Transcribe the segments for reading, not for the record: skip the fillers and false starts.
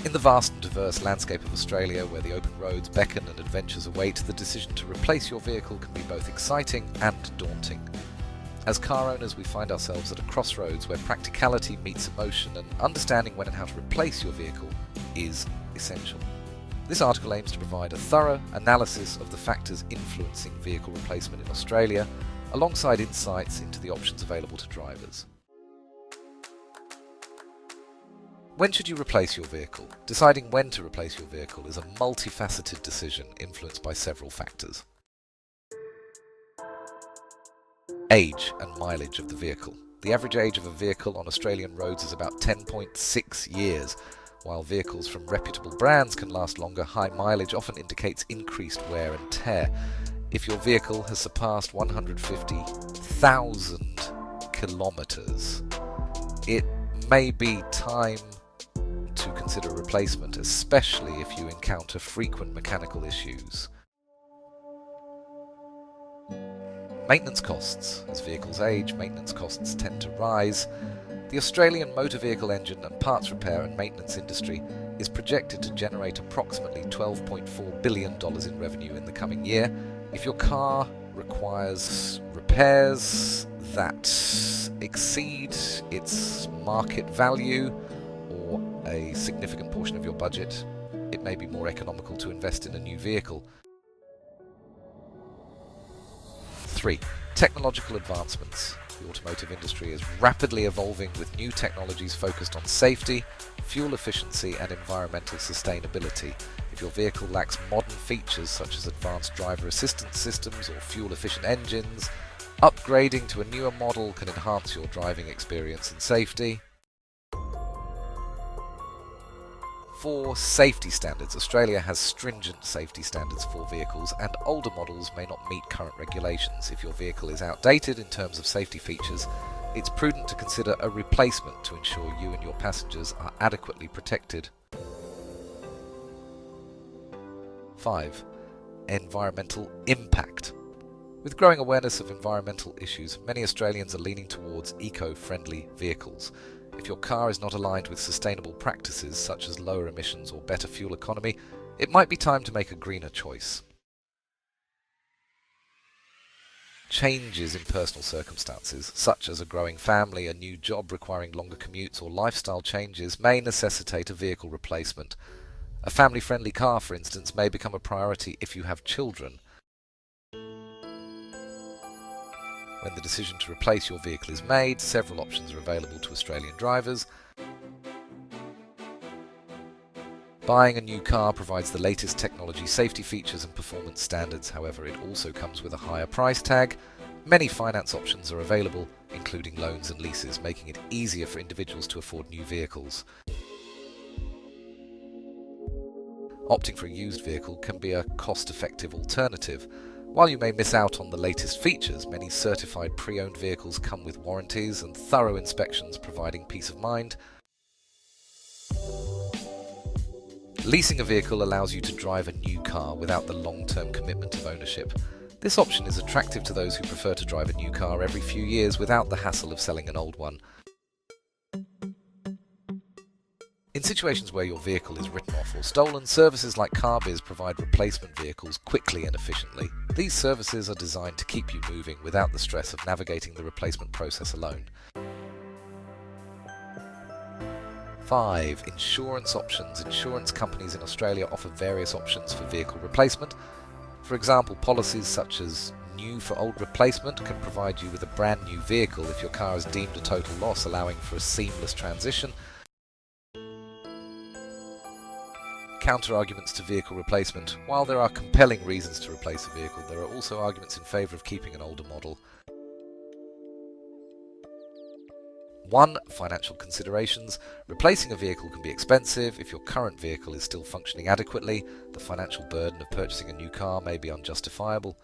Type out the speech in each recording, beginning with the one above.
In the vast and diverse landscape of Australia, where the open roads beckon and adventures await, the decision to replace your vehicle can be both exciting and daunting. As car owners, we find ourselves at a crossroads where practicality meets emotion, and understanding when and how to replace your vehicle is essential. This article aims to provide a thorough analysis of the factors influencing vehicle replacement in Australia, alongside insights into the options available to drivers. When should you replace your vehicle? Deciding when to replace your vehicle is a multifaceted decision influenced by several factors. Age and mileage of the vehicle. The average age of a vehicle on Australian roads is about 10.6 years. While vehicles from reputable brands can last longer, high mileage often indicates increased wear and tear. If your vehicle has surpassed 150,000 kilometres, it may be time to consider replacement, especially if you encounter frequent mechanical issues. Maintenance costs. As vehicles age, maintenance costs tend to rise. The Australian motor vehicle engine and parts repair and maintenance industry is projected to generate approximately $12.4 billion in revenue in the coming year. If your car requires repairs that exceed its market value or a significant portion of your budget, it may be more economical to invest in a new vehicle. 3. Technological advancements. The automotive industry is rapidly evolving with new technologies focused on safety, fuel efficiency and environmental sustainability. If your vehicle lacks modern features such as advanced driver assistance systems or fuel-efficient engines, upgrading to a newer model can enhance your driving experience and safety. 4. Safety standards. Australia has stringent safety standards for vehicles, and older models may not meet current regulations. If your vehicle is outdated in terms of safety features, it's prudent to consider a replacement to ensure you and your passengers are adequately protected. 5. Environmental impact. With growing awareness of environmental issues, many Australians are leaning towards eco-friendly vehicles. If your car is not aligned with sustainable practices such as lower emissions or better fuel economy, it might be time to make a greener choice. Changes in personal circumstances, such as a growing family, a new job requiring longer commutes, or lifestyle changes, may necessitate a vehicle replacement. A family-friendly car, for instance, may become a priority if you have children. When the decision to replace your vehicle is made, several options are available to Australian drivers. Buying a new car provides the latest technology, safety features and performance standards. However, it also comes with a higher price tag. Many finance options are available, including loans and leases, making it easier for individuals to afford new vehicles. Opting for a used vehicle can be a cost-effective alternative. While you may miss out on the latest features, many certified pre-owned vehicles come with warranties and thorough inspections, providing peace of mind. Leasing a vehicle allows you to drive a new car without the long-term commitment of ownership. This option is attractive to those who prefer to drive a new car every few years without the hassle of selling an old one. In situations where your vehicle is written off or stolen, services like CarBiz provide replacement vehicles quickly and efficiently. These services are designed to keep you moving without the stress of navigating the replacement process alone. 5. Insurance options. Insurance companies in Australia offer various options for vehicle replacement. For example, policies such as new for old replacement can provide you with a brand new vehicle if your car is deemed a total loss, allowing for a seamless transition. Counter-arguments to vehicle replacement. While there are compelling reasons to replace a vehicle, there are also arguments in favour of keeping an older model. 1. Financial considerations. Replacing a vehicle can be expensive. If your current vehicle is still functioning adequately, the financial burden of purchasing a new car may be unjustifiable.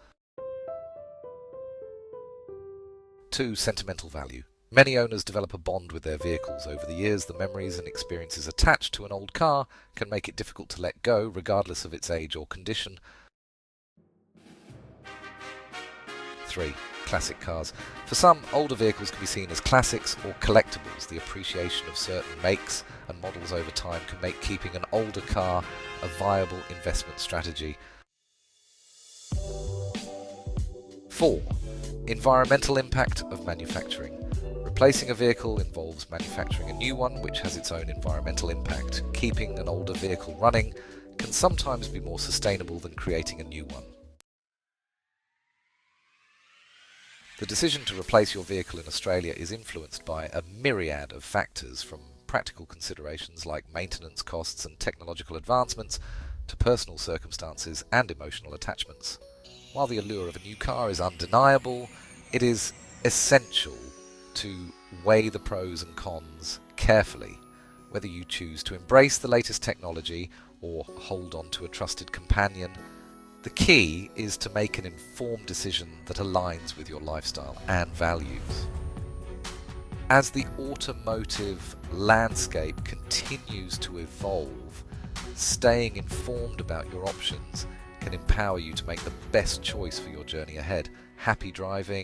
2. Sentimental value. Many owners develop a bond with their vehicles over the years. The memories and experiences attached to an old car can make it difficult to let go, regardless of its age or condition. 3. classic cars. For some, older vehicles can be seen as classics or collectibles. The appreciation of certain makes and models over time can make keeping an older car a viable investment strategy. 4. Environmental impact of manufacturing. Replacing a vehicle involves manufacturing a new one which has its own environmental impact. Keeping an older vehicle running can sometimes be more sustainable than creating a new one. The decision to replace your vehicle in Australia is influenced by a myriad of factors, from practical considerations like maintenance costs and technological advancements to personal circumstances and emotional attachments. While the allure of a new car is undeniable, it is essential to weigh the pros and cons carefully, whether you choose to embrace the latest technology or hold on to a trusted companion. The key is to make an informed decision that aligns with your lifestyle and values. As the automotive landscape continues to evolve, staying informed about your options can empower you to make the best choice for your journey ahead. Happy driving.